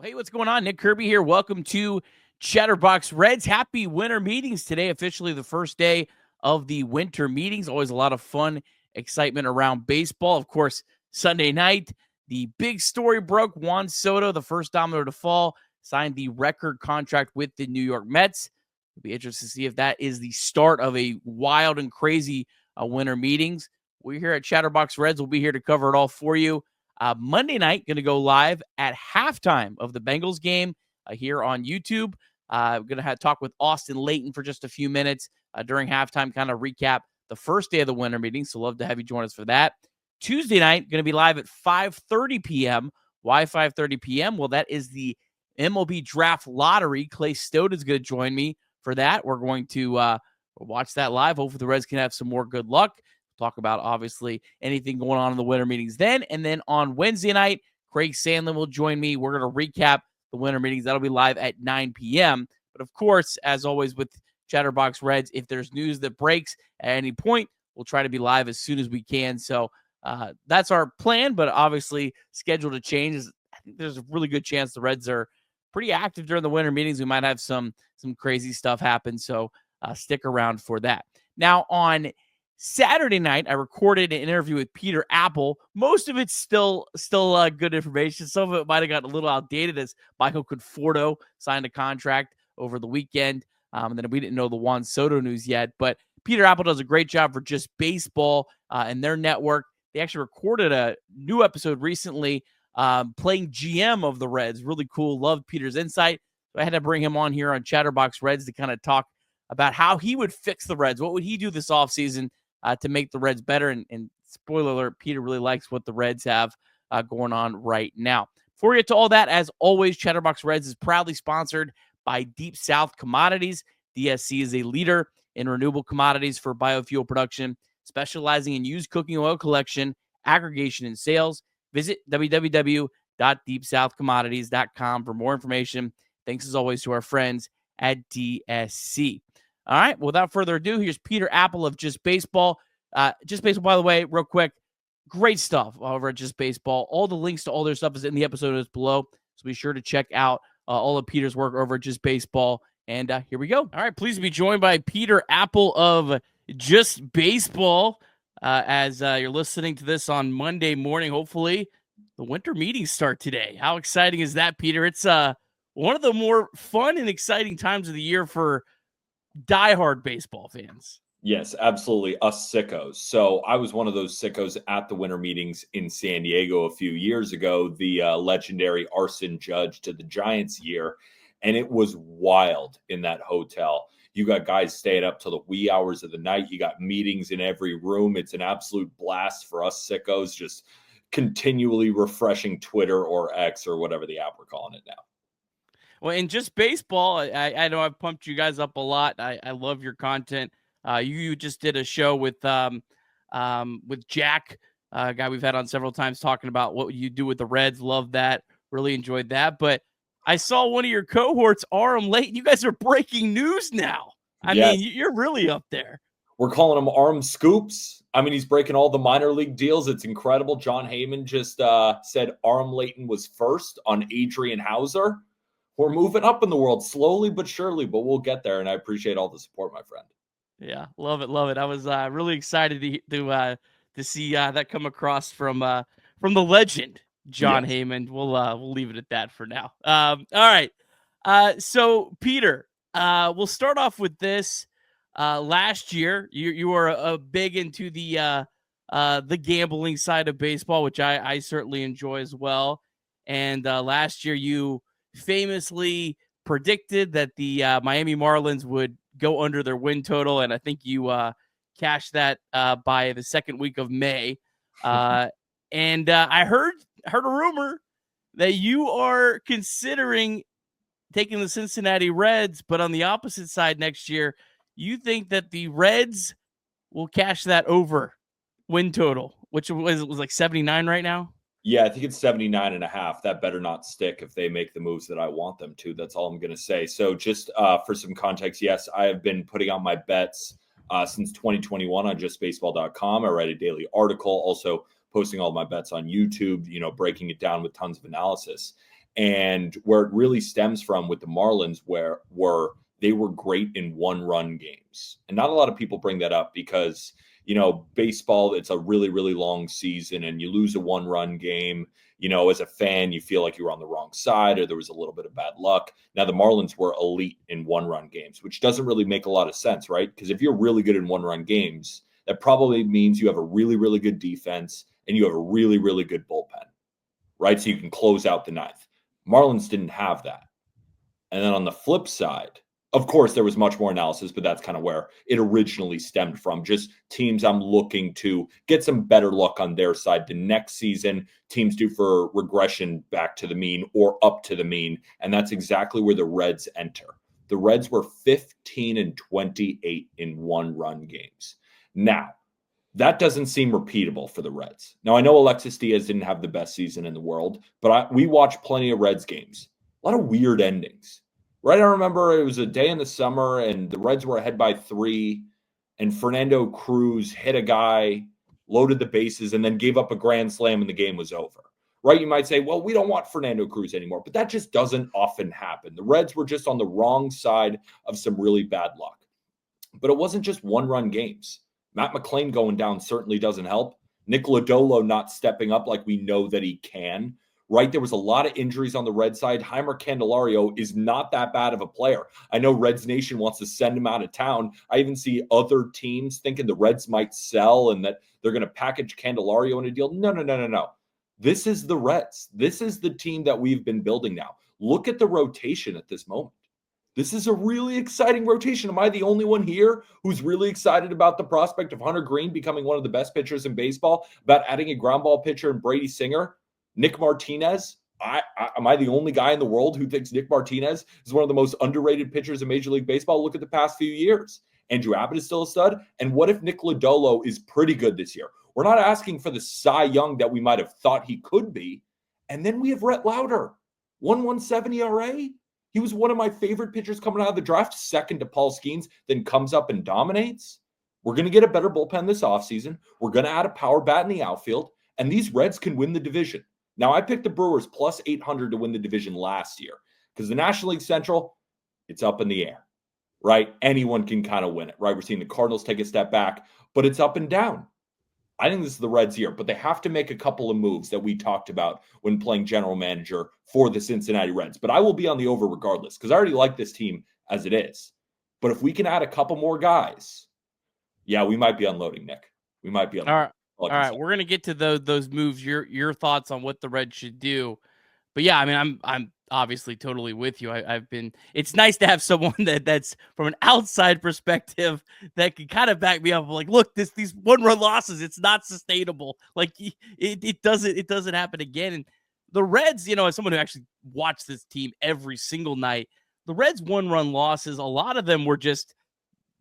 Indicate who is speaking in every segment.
Speaker 1: Hey, what's going on? Nick Kirby here. Welcome to Chatterbox Reds. Happy winter meetings today. Officially the first day of the winter meetings. Always a lot of fun, excitement around baseball. Of course, Sunday night, the big story broke. Juan Soto, the first domino to fall, signed the record contract with the New York Mets. It'll be interesting to see if that is the start of a wild and crazy winter meetings. We're here at Chatterbox Reds. We'll be here to cover it all for you. Monday night, going to go live at halftime of the Bengals game here on YouTube. Going to talk with Austin Layton for just a few minutes during halftime, kind of recap the first day of the winter meeting. So love to have you join us for that. Tuesday night, going to be live at 5:30 p.m. Why 5:30 p.m.? Well, that is the MLB Draft Lottery. Clay Stote is going to join me for that. We're going to watch that live. Hopefully the Reds can have some more good luck. Talk about, obviously, anything going on in the winter meetings then. And then on Wednesday night, Craig Sandlin will join me. We're going to recap the winter meetings. That'll be live at 9 p.m. But, of course, as always with Chatterbox Reds, if there's news that breaks at any point, we'll try to be live as soon as we can. So that's our plan, but obviously scheduled to change. I think there's a really good chance the Reds are pretty active during the winter meetings. We might have some crazy stuff happen, so stick around for that. Now, on Saturday night, I recorded an interview with Peter Appel. Most of it's still good information. Some of it might have gotten a little outdated as Michael Conforto signed a contract over the weekend. And then we didn't know the Juan Soto news yet. But Peter Appel does a great job for Just Baseball and their network. They actually recorded a new episode recently playing GM of the Reds. Really cool. Loved Peter's insight. So I had to bring him on here on Chatterbox Reds to kind of talk about how he would fix the Reds. What would he do this offseason to make the Reds better? And spoiler alert, Peter really likes what the Reds have going on right now. Before we get to all that, as always, Chatterbox Reds is proudly sponsored by Deep South Commodities. DSC is a leader in renewable commodities for biofuel production, specializing in used cooking oil collection, aggregation, and sales. Visit www.deepsouthcommodities.com for more information. Thanks, as always, to our friends at DSC. All right, without further ado, here's Peter Appel of Just Baseball. Just Baseball, by the way, real quick, great stuff over at Just Baseball. All the links to all their stuff is in the episode notes below, so be sure to check out all of Peter's work over at Just Baseball. And here we go. All right, pleased to be joined by Peter Appel of Just Baseball. As you're listening to this on Monday morning, hopefully the winter meetings start today. How exciting is that, Peter? It's one of the more fun and exciting times of the year for diehard baseball fans.
Speaker 2: Yes, absolutely. Us sickos. So I was one of those sickos at the winter meetings in San Diego a few years ago, the legendary arson judge to the Giants year. And it was wild in that hotel. You got guys staying up till the wee hours of the night. You got meetings in every room. It's an absolute blast for us sickos, just continually refreshing Twitter or X or whatever the app we're calling it now.
Speaker 1: Well, in Just Baseball, I know I've pumped you guys up a lot. I love your content. You just did a show with Jack, a guy we've had on several times, talking about what you do with the Reds. Love that. Really enjoyed that. But I saw one of your cohorts, Aram Layton. You guys are breaking news now. I mean, you're really up there.
Speaker 2: We're calling him Arm Scoops. I mean, he's breaking all the minor league deals. It's incredible. John Heyman just said Aram Layton was first on Adrian Hauser. We're moving up in the world slowly but surely, but we'll get there. And I appreciate all the support, my friend.
Speaker 1: Yeah, love it, love it. I was really excited to see that come across from the legend John Heyman. We'll leave it at that for now. All right. So Peter, we'll start off with this. Last year, you were big into the gambling side of baseball, which I certainly enjoy as well. And last year, you famously predicted that the Miami Marlins would go under their win total, and I think you cashed that by the second week of May. And I heard a rumor that you are considering taking the Cincinnati Reds, but on the opposite side next year, you think that the Reds will cash that over win total, which was like 79 right now.
Speaker 2: Yeah, I think it's 79.5. That better not stick if they make the moves that I want them to. That's all I'm going to say. So just for some context, yes, I have been putting out my bets since 2021 on justbaseball.com. I write a daily article, also posting all my bets on YouTube, breaking it down with tons of analysis. And where it really stems from with the Marlins, where they were great in one-run games. And not a lot of people bring that up because, baseball, it's a really, really long season, and you lose a one-run game, as a fan, you feel like you were on the wrong side or there was a little bit of bad luck. Now, the Marlins were elite in one-run games, which doesn't really make a lot of sense, right? Because if you're really good in one-run games, that probably means you have a really, really good defense and you have a really, really good bullpen, right? So you can close out the ninth. Marlins didn't have that. And then on the flip side, of course, there was much more analysis, but that's kind of where it originally stemmed from. Just teams I'm looking to get some better luck on their side the next season. Teams due for regression back to the mean or up to the mean. And that's exactly where the Reds enter. The Reds were 15-28 in one-run games. Now, that doesn't seem repeatable for the Reds. Now, I know Alexis Diaz didn't have the best season in the world, but we watched plenty of Reds games. A lot of weird endings. Right, I remember it was a day in the summer, and the Reds were ahead by 3, and Fernando Cruz hit a guy, loaded the bases, and then gave up a grand slam, and the game was over. Right, you might say, well, we don't want Fernando Cruz anymore, but that just doesn't often happen. The Reds were just on the wrong side of some really bad luck. But it wasn't just one-run games. Matt McClain going down certainly doesn't help. Nick Lodolo not stepping up like we know that he can. Right, there was a lot of injuries on the Red side. Heimer Candelario is not that bad of a player. I know Reds Nation wants to send him out of town. I even see other teams thinking the Reds might sell and that they're going to package Candelario in a deal. No. This is the Reds. This is the team that we've been building now. Look at the rotation at this moment. This is a really exciting rotation. Am I the only one here who's really excited about the prospect of Hunter Green becoming one of the best pitchers in baseball, about adding a ground ball pitcher in Brady Singer? Nick Martinez, am I the only guy in the world who thinks Nick Martinez is one of the most underrated pitchers in Major League Baseball? Look at the past few years. Andrew Abbott is still a stud. And what if Nick Lodolo is pretty good this year? We're not asking for the Cy Young that we might have thought he could be. And then we have Rhett Lauder, 1.17 ERA. He was one of my favorite pitchers coming out of the draft, second to Paul Skeens, then comes up and dominates. We're going to get a better bullpen this offseason. We're going to add a power bat in the outfield. And these Reds can win the division. Now, I picked the Brewers plus 800 to win the division last year because the National League Central, it's up in the air, right? Anyone can kind of win it, right? We're seeing the Cardinals take a step back, but it's up and down. I think this is the Reds' year, but they have to make a couple of moves that we talked about when playing general manager for the Cincinnati Reds. But I will be on the over regardless because I already like this team as it is. But if we can add a couple more guys, yeah, we might be unloading, Nick. We might be unloading.
Speaker 1: All right, we're gonna get to those moves. Your thoughts on what the Reds should do, but yeah, I mean, I'm obviously totally with you. I've been. It's nice to have someone that's from an outside perspective that can kind of back me up. Like, look, these one-run losses, it's not sustainable. Like it doesn't happen again. And the Reds, as someone who actually watched this team every single night, the Reds one-run losses, a lot of them were just.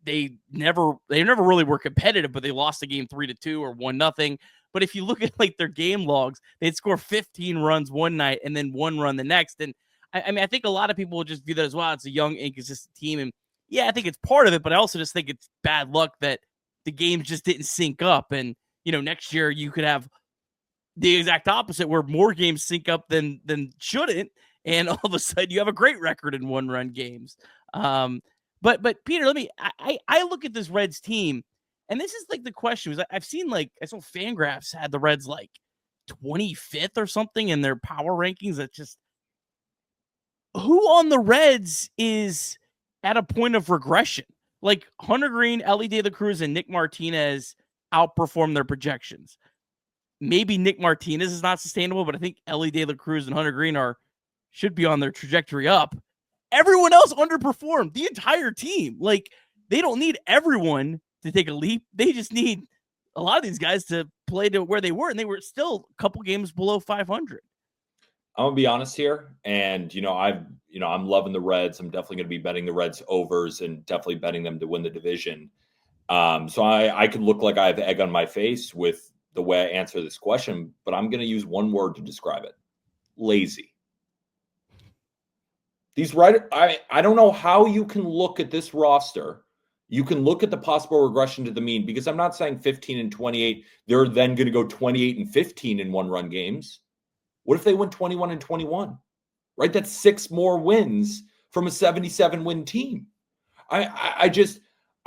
Speaker 1: They never really were competitive, but they lost the game 3-2 or 1-0. But if you look at like their game logs, they'd score 15 runs one night and then 1 run the next. And I mean, I think a lot of people will just view that as well. It's a young, inconsistent team. And yeah, I think it's part of it, but I also just think it's bad luck that the games just didn't sync up. And, next year you could have the exact opposite where more games sync up than shouldn't. And all of a sudden you have a great record in 1-run games. But Peter, I look at this Reds team, and this is like the question was I've seen I saw Fangraphs had the Reds like 25th or something in their power rankings. That's just who on the Reds is at a point of regression. Like Hunter Green, Ellie De La Cruz, and Nick Martinez outperform their projections. Maybe Nick Martinez is not sustainable, but I think Ellie De La Cruz and Hunter Green should be on their trajectory up. Everyone else underperformed, the entire team. Like, they don't need everyone to take a leap. They just need a lot of these guys to play to where they were, and they were still a couple games below 500.
Speaker 2: I'm gonna be honest here, and I'm loving the Reds. I'm definitely gonna be betting the Reds overs and definitely betting them to win the division. So I could look like I have egg on my face with the way I answer this question, but I'm gonna use one word to describe it: lazy. I don't know how you can look at this roster. You can look at the possible regression to the mean, because I'm not saying 15-28. They're then going to go 28-15 in 1-run games. What if they went 21-21? right? That's 6 more wins from a 77-win team.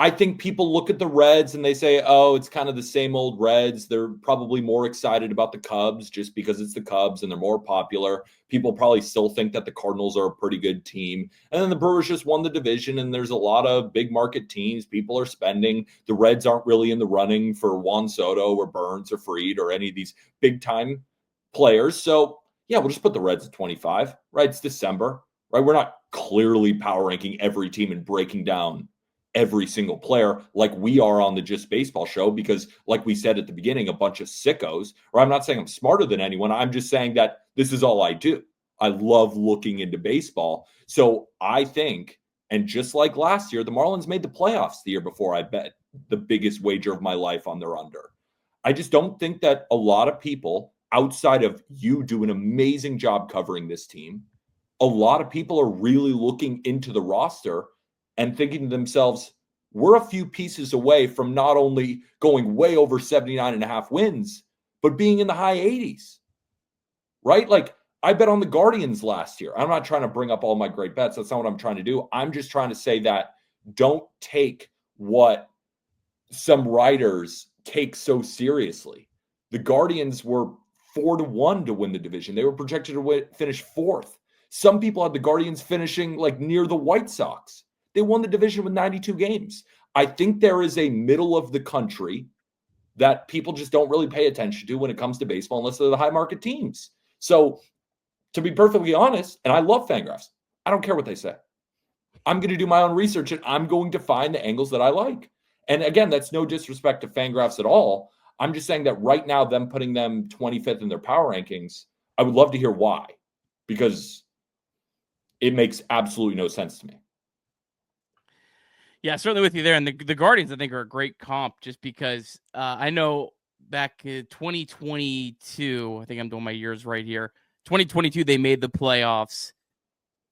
Speaker 2: I think people look at the Reds and they say, oh, it's kind of the same old Reds. They're probably more excited about the Cubs just because it's the Cubs and they're more popular. People probably still think that the Cardinals are a pretty good team. And then the Brewers just won the division and there's a lot of big market teams. People are spending. The Reds aren't really in the running for Juan Soto or Burns or Fried or any of these big time players. So yeah, we'll just put the Reds at 25, right? It's December, right? We're not clearly power ranking every team and breaking down every single player like we are on the Just Baseball show, because like we said at the beginning, a bunch of sickos, or I'm not saying I'm smarter than anyone. I'm just saying that this is all I do. I love looking into baseball. So I think, and just like last year, the Marlins made the playoffs the year before. I bet the biggest wager of my life on their under. I just don't think that a lot of people outside of you do an amazing job covering this team. A lot of people are really looking into the roster and thinking to themselves, we're a few pieces away from not only going way over 79 and a half wins, but being in the high 80s, right? Like I bet on the Guardians last year. I'm not trying to bring up all my great bets. That's not what I'm trying to do. I'm just trying to say that don't take what some writers take so seriously. The Guardians were 4-1 to win the division. They were projected to finish 4th. Some people had the Guardians finishing like near the White Sox. They won the division with 92 games. I think there is a middle of the country that people just don't really pay attention to when it comes to baseball unless they're the high market teams. So to be perfectly honest, and I love Fangraphs, I don't care what they say. I'm going to do my own research and I'm going to find the angles that I like. And again, that's no disrespect to Fangraphs at all. I'm just saying that right now, them putting them 25th in their power rankings, I would love to hear why, because it makes absolutely no sense to me.
Speaker 1: Yeah, certainly with you there. And the Guardians, I think, are a great comp just because I know back in 2022, I think I'm doing my years right here. 2022, they made the playoffs.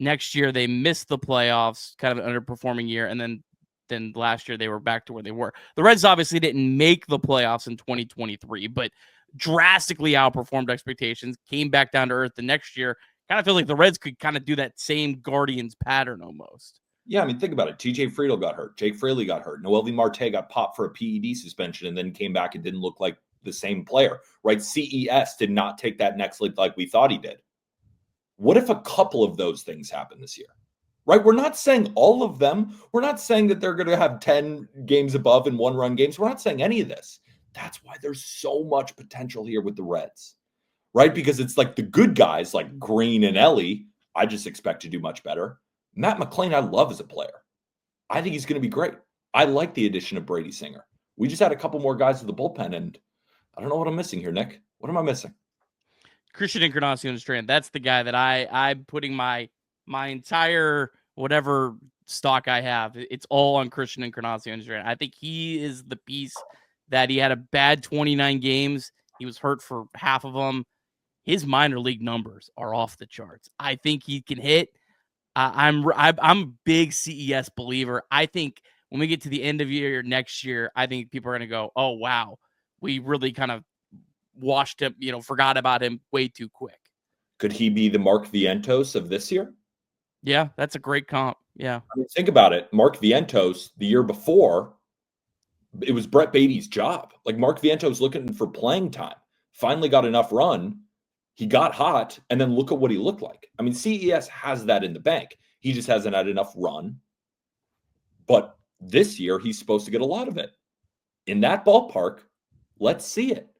Speaker 1: Next year, they missed the playoffs, kind of an underperforming year. And then last year, they were back to where they were. The Reds obviously didn't make the playoffs in 2023, but drastically outperformed expectations, came back down to earth the next year. Kind of feel like the Reds could kind of do that same Guardians pattern almost.
Speaker 2: Yeah, I mean, think about it. TJ Friedel got hurt. Jake Fraley got hurt. Noelvi Marte got popped for a PED suspension and then came back and didn't look like the same player, right? CES did not take that next leap like we thought he did. What if a couple of those things happen this year, right? We're not saying all of them. We're not saying that they're going to have 10 games above and 1-run games. We're not saying any of this. That's why there's so much potential here with the Reds, right? Because it's like the good guys like Green and Ellie, I just expect to do much better. Matt McClain, I love as a player. I think he's going to be great. I like the addition of Brady Singer. We just had a couple more guys to the bullpen, and I don't know what I'm missing here, Nick. What am I missing?
Speaker 1: Christian Encarnacion Strand. That's the guy that I'm putting my entire whatever stock I have. It's all on Christian Encarnacion Strand. I think he is the piece that he had a bad 29 games. He was hurt for half of them. His minor league numbers are off the charts. I think he can hit. I'm a big CES believer. I think when we get to the end of year next year, I think people are going to go, oh, wow, we really kind of washed him, forgot about him way too quick.
Speaker 2: Could he be the Mark Vientos of this year?
Speaker 1: Yeah, that's a great comp. Yeah.
Speaker 2: I mean, think about it. Mark Vientos, the year before, it was Brett Beatty's job. Like Mark Vientos looking for playing time, finally got enough run. He got hot, and then look at what he looked like. I mean, CES has that in the bank. He just hasn't had enough run. But this year, he's supposed to get a lot of it. In that ballpark, let's see it,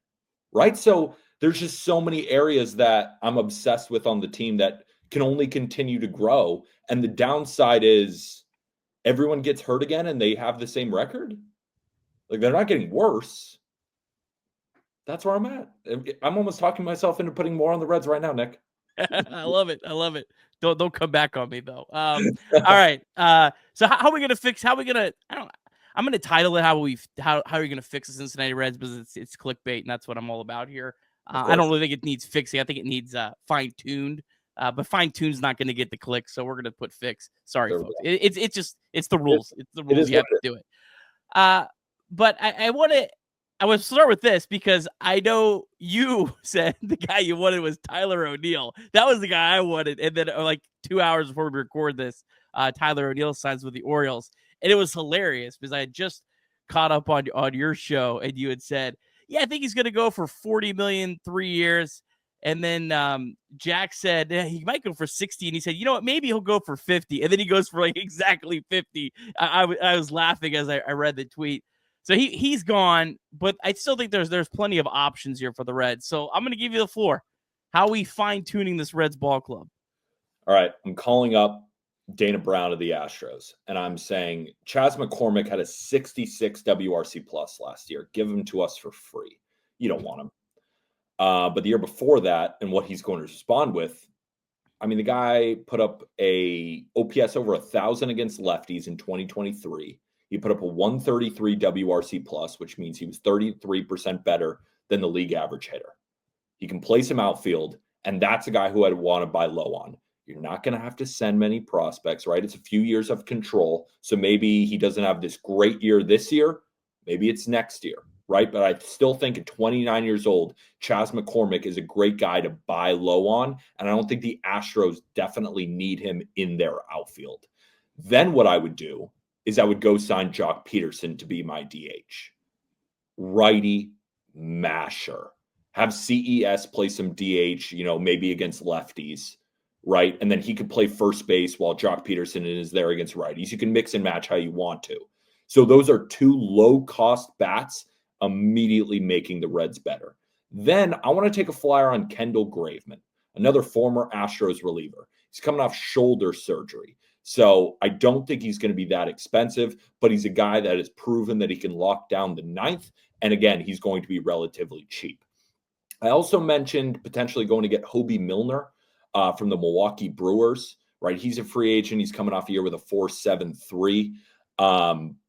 Speaker 2: right? So there's just so many areas that I'm obsessed with on the team that can only continue to grow. And the downside is everyone gets hurt again and they have the same record. Like they're not getting worse. That's where I'm at. I'm almost talking myself into putting more on the Reds right now, Nick.
Speaker 1: I love it. I love it. Don't come back on me though. All right. So how are we gonna fix? How are we gonna? I'm gonna title it how are you gonna fix the Cincinnati Reds, because it's clickbait and that's what I'm all about here. I don't really think it needs fixing. I think it needs fine tuned. But fine tune's not gonna get the click, so we're gonna put fix. Sorry, folks. It's the rules. It's the rules. You have to do it. But I want to. I would start with this because I know you said the guy you wanted was Tyler O'Neill. That was the guy I wanted. And then like 2 hours before we record this, Tyler O'Neill signs with the Orioles. And it was hilarious because I had just caught up on your show and you had said, yeah, I think he's going to go for $40 million 3 years. And then Jack said he might go for 60. And he said, you know what, maybe he'll go for 50. And then he goes for like exactly 50. I was laughing as I read the tweet. So he's gone, but I still think there's plenty of options here for the Reds. So I'm going to give you the floor. How are we fine-tuning this Reds ball club?
Speaker 2: All right, I'm calling up Dana Brown of the Astros, and I'm saying Chas McCormick had a 66 WRC plus last year. Give him to us for free. You don't want him. But the year before that, and what he's going to respond with, I mean, the guy put up a OPS over 1,000 against lefties in 2023. He put up a 133 WRC plus, which means he was 33% better than the league average hitter. He can place him outfield, and that's a guy who I'd want to buy low on. You're not going to have to send many prospects, right? It's a few years of control. So maybe he doesn't have this great year this year. Maybe it's next year, right? But I still think at 29 years old, Chas McCormick is a great guy to buy low on. And I don't think the Astros definitely need him in their outfield. Then what I would do is I would go sign Jock Peterson to be my DH. Righty masher. Have CES play some DH, maybe against lefties, right? And then he could play first base while Jock Peterson is there against righties. You can mix and match how you want to. So those are two low-cost bats immediately making the Reds better. Then I want to take a flyer on Kendall Graveman, another former Astros reliever. He's coming off shoulder surgery. So I don't think he's going to be that expensive, but he's a guy that has proven that he can lock down the ninth. And again, he's going to be relatively cheap. I also mentioned potentially going to get Hobie Milner from the Milwaukee Brewers, right? He's a free agent. He's coming off a year with a 4.73.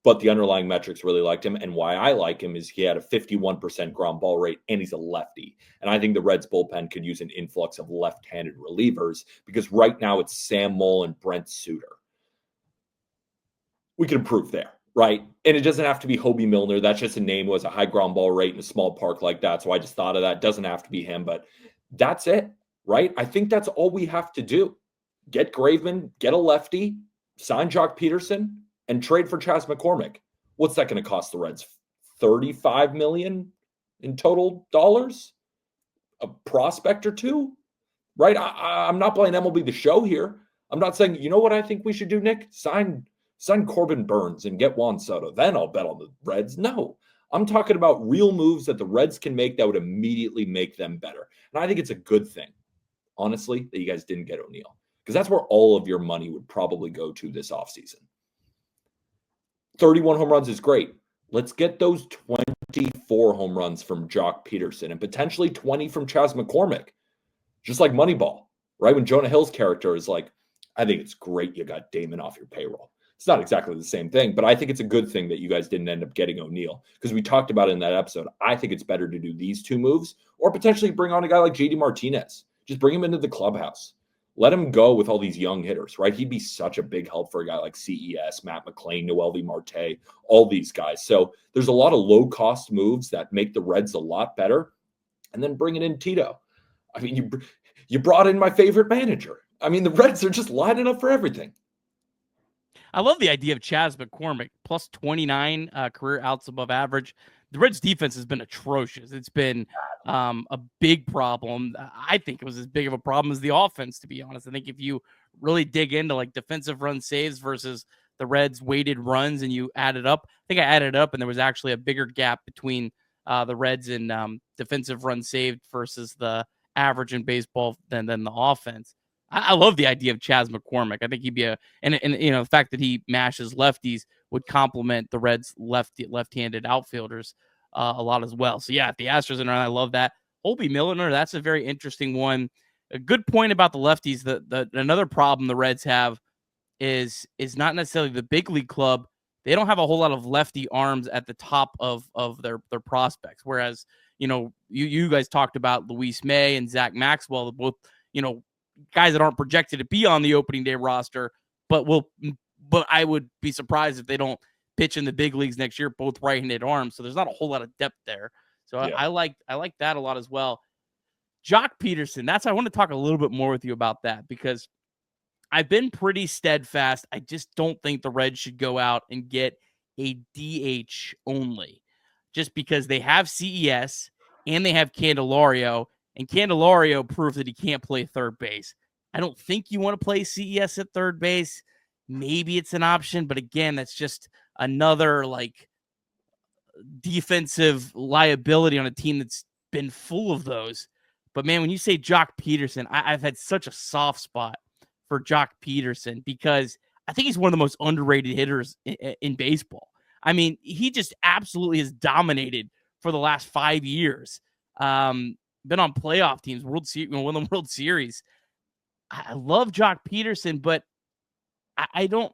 Speaker 2: But the underlying metrics really liked him. And why I like him is he had a 51% ground ball rate and he's a lefty. And I think the Reds bullpen could use an influx of left-handed relievers because right now it's Sam Moll and Brent Suter. We can improve there, right? And it doesn't have to be Hobie Milner. That's just a name who has a high ground ball rate in a small park like that. So I just thought of that. Doesn't have to be him, but that's it, right? I think that's all we have to do. Get Graveman, get a lefty, sign Jock Peterson, and trade for Chas McCormick. What's that going to cost the Reds? $35 million in total dollars? A prospect or two? Right? I'm not playing MLB The Show here. I'm not saying, you know what I think we should do, Nick? Sign Corbin Burns and get Juan Soto. Then I'll bet on the Reds. No. I'm talking about real moves that the Reds can make that would immediately make them better. And I think it's a good thing, honestly, that you guys didn't get O'Neill. Because that's where all of your money would probably go to this offseason. 31 home runs is great. Let's get those 24 home runs from Jock Peterson and potentially 20 from Chas McCormick. Just like Moneyball, right? When Jonah Hill's character is like, I think it's great you got Damon off your payroll. It's not exactly the same thing, but I think it's a good thing that you guys didn't end up getting O'Neill because we talked about it in that episode. I think it's better to do these two moves or potentially bring on a guy like JD Martinez. Just bring him into the clubhouse. Let him go with all these young hitters, right? He'd be such a big help for a guy like CES, Matt McClain, Noel V. Marte, all these guys. So there's a lot of low-cost moves that make the Reds a lot better. And then bringing in Tito. I mean, you brought in my favorite manager. I mean, the Reds are just lining up for everything.
Speaker 1: I love the idea of Chas McCormick, plus 29 career outs above average. The Reds defense has been atrocious. It's been a big problem. I think it was as big of a problem as the offense, to be honest. I think if you really dig into like defensive run saves versus the Reds weighted runs and you add it up, I think I added it up and there was actually a bigger gap between the Reds and defensive run saved versus the average in baseball than the offense. I love the idea of Chas McCormick. I think he'd be and the fact that he mashes lefties would complement the Reds left-handed outfielders a lot as well. So yeah, if the Astros are, I love that. Hobie Milner, that's a very interesting one. A good point about the lefties. Another problem the Reds have is not necessarily the big league club. They don't have a whole lot of lefty arms at the top of their prospects. Whereas, you guys talked about Luis May and Zach Maxwell, both, guys that aren't projected to be on the opening day roster, but I would be surprised if they don't pitch in the big leagues next year, both right-handed arms. So there's not a whole lot of depth there. So I like that a lot as well. Jock Peterson, I want to talk a little bit more with you about that, because I've been pretty steadfast. I just don't think the Reds should go out and get a DH only, just because they have CES and they have Candelario, and Candelario proved that he can't play third base. I don't think you want to play CES at third base. Maybe it's an option, but again, that's just another defensive liability on a team that's been full of those. But man, when you say Jock Peterson, I've had such a soft spot for Jock Peterson, because I think he's one of the most underrated hitters in baseball. I mean, he just absolutely has dominated for the last 5 years. Been on playoff teams, won the World Series. I love Jock Peterson, but I don't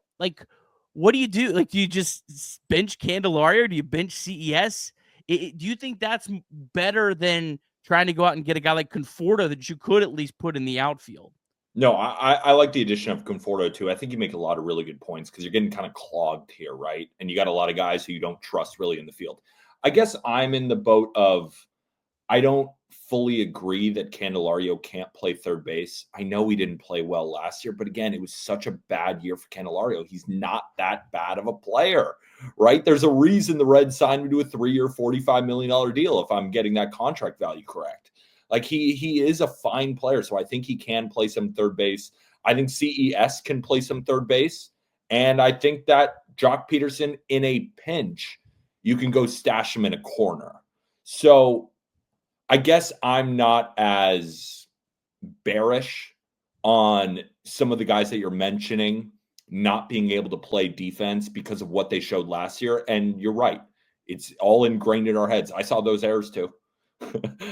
Speaker 1: what do you do? Do you just bench Candelario? Do you bench CES? Do you think that's better than trying to go out and get a guy like Conforto that you could at least put in the outfield?
Speaker 2: No, I like the addition of Conforto too. I think you make a lot of really good points, because you're getting kind of clogged here, right? And you got a lot of guys who you don't trust really in the field. I guess I'm in the boat of, I don't fully agree that Candelario can't play third base. I know he didn't play well last year, but again, it was such a bad year for Candelario. He's not that bad of a player, right? There's a reason the Reds signed him to a 3-year, $45 million deal, if I'm getting that contract value correct. He is a fine player, so I think he can play some third base. I think CES can play some third base, and I think that Jock Peterson, in a pinch, you can go stash him in a corner. So I guess I'm not as bearish on some of the guys that you're mentioning not being able to play defense because of what they showed last year. And you're right. It's all ingrained in our heads. I saw those errors too.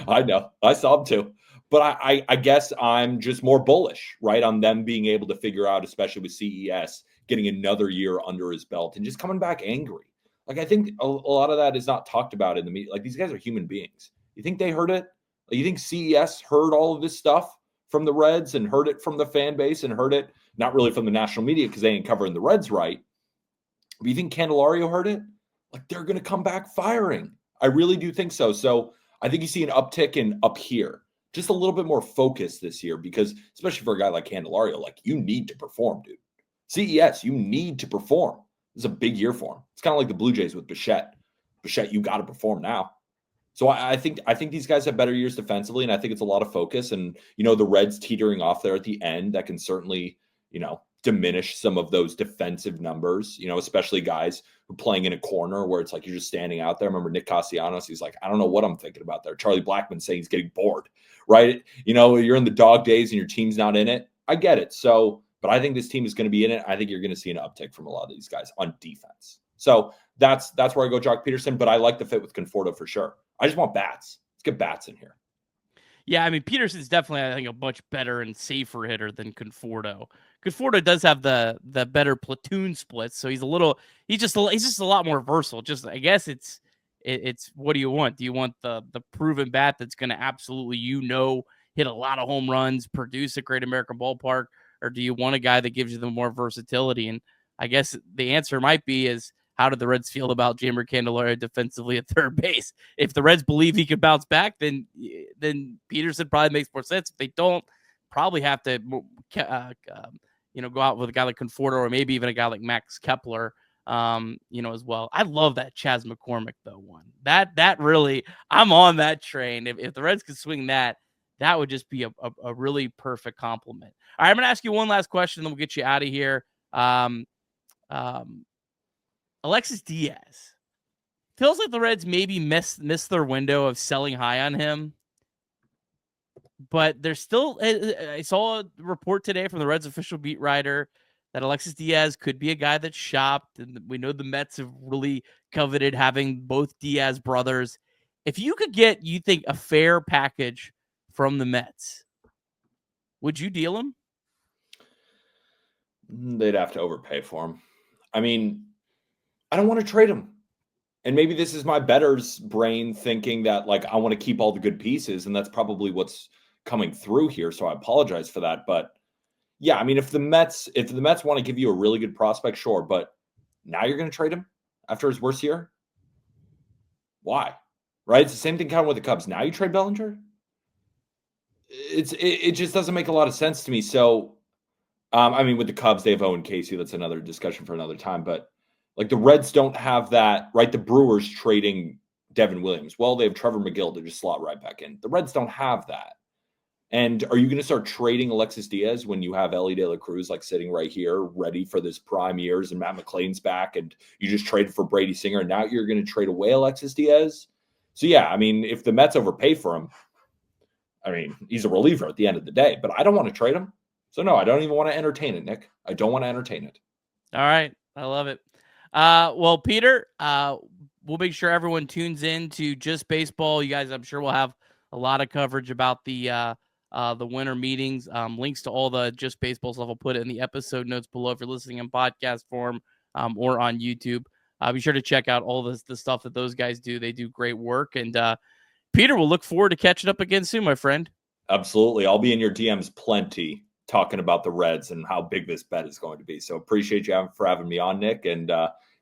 Speaker 2: I know. I saw them too. But I guess I'm just more bullish, right, on them being able to figure out, especially with CES, getting another year under his belt and just coming back angry. I think a lot of that is not talked about in the media. These guys are human beings. You think they heard it? You think CES heard all of this stuff from the Reds and heard it from the fan base and heard it not really from the national media because they ain't covering the Reds right? But you think Candelario heard it? They're going to come back firing. I really do think so. So I think you see an uptick in up here, just a little bit more focus this year, because especially for a guy like Candelario, you need to perform, dude. CES, you need to perform. This is a big year for him. It's kind of like the Blue Jays with Bichette. Bichette, you got to perform now. So I think these guys have better years defensively, and I think it's a lot of focus. And, the Reds teetering off there at the end, that can certainly, diminish some of those defensive numbers, especially guys who are playing in a corner where it's you're just standing out there. I remember Nick Castellanos, he's I don't know what I'm thinking about there. Charlie Blackmon saying he's getting bored, right? You're in the dog days and your team's not in it. I get it. So, but I think this team is going to be in it. I think you're going to see an uptick from a lot of these guys on defense. So that's where I go Jock Peterson, but I like the fit with Conforto for sure. I just want bats. Let's get bats in here.
Speaker 1: Yeah, I mean, Peterson's definitely, I think, a much better and safer hitter than Conforto. Conforto does have the better platoon splits, so he's just a lot more versatile. Just, I guess it's what do you want? Do you want the proven bat that's going to absolutely hit a lot of home runs, produce at Great American Ballpark, or do you want a guy that gives you the more versatility? And I guess the answer might be is, how did the Reds feel about Jeimer Candelario defensively at third base? If the Reds believe he could bounce back, then Peterson probably makes more sense. If they don't, probably have to go out with a guy like Conforto, or maybe even a guy like Max Kepler, as well. I love that Chas McCormick though one. That really, I'm on that train. If the Reds could swing that would just be a really perfect compliment. All right, I'm gonna ask you one last question, then we'll get you out of here. Alexis Diaz. Feels like the Reds maybe missed their window of selling high on him. But there's still, I saw a report today from the Reds official beat writer that Alexis Diaz could be a guy that's shopped. And we know the Mets have really coveted having both Diaz brothers. If you could get, you think, a fair package from the Mets, would you deal him?
Speaker 2: They'd have to overpay for him. I mean, I don't want to trade him. And maybe this is my bettor's brain thinking that I want to keep all the good pieces, and that's probably what's coming through here. So I apologize for that. But yeah, I mean, if the Mets want to give you a really good prospect, sure. But now you're going to trade him? after his worst year? Why? Right? It's the same thing kind of with the Cubs. Now you trade Bellinger? It just doesn't make a lot of sense to me. So, I mean, with the Cubs, they have Owen Casey. That's another discussion for another time. But like the Reds don't have that, right? The Brewers trading Devin Williams. Well, they have Trevor McGill to just slot right back in. The Reds don't have that. And are you going to start trading Alexis Diaz when you have Ellie De La Cruz like sitting right here, ready for this prime years, and Matt McClain's back, and you just traded for Brady Singer, and now you're going to trade away Alexis Diaz? So yeah, I mean, if the Mets overpay for him, I mean, he's a reliever at the end of the day, but I don't want to trade him. So no, I don't even want to entertain it, Nick. I don't want to entertain it.
Speaker 1: All right. I love it. Well, Peter, we'll make sure everyone tunes in to Just Baseball. You guys, I'm sure we'll have a lot of coverage about the winter meetings. Links to all the Just Baseball stuff I'll put in the episode notes below if you're listening in podcast form or on YouTube. Be sure to check out all the stuff that those guys do. They do great work. And Peter, we'll look forward to catching up again soon, my friend.
Speaker 2: Absolutely. I'll be in your DMs plenty talking about the Reds and how big this bet is going to be. So appreciate you for having me on, Nick. And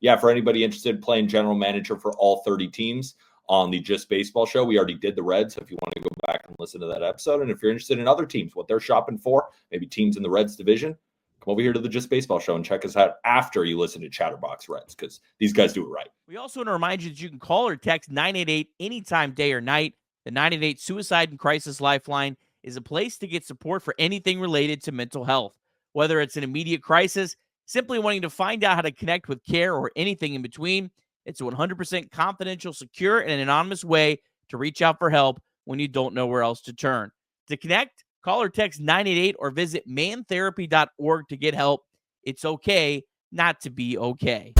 Speaker 2: yeah, for anybody interested in playing general manager for all 30 teams on the Just Baseball show, we already did the Reds. So if you want to go back and listen to that episode, and if you're interested in other teams, what they're shopping for, maybe teams in the Reds division, come over here to the Just Baseball show and check us out after you listen to Chatterbox Reds, because these guys do it right.
Speaker 1: We also want to remind you that you can call or text 988 anytime, day or night. The 988 Suicide and Crisis Lifeline is a place to get support for anything related to mental health. Whether it's an immediate crisis, simply wanting to find out how to connect with care, or anything in between, it's a 100% confidential, secure, and anonymous way to reach out for help when you don't know where else to turn. To connect, call or text 988 or visit mantherapy.org to get help. It's okay not to be okay.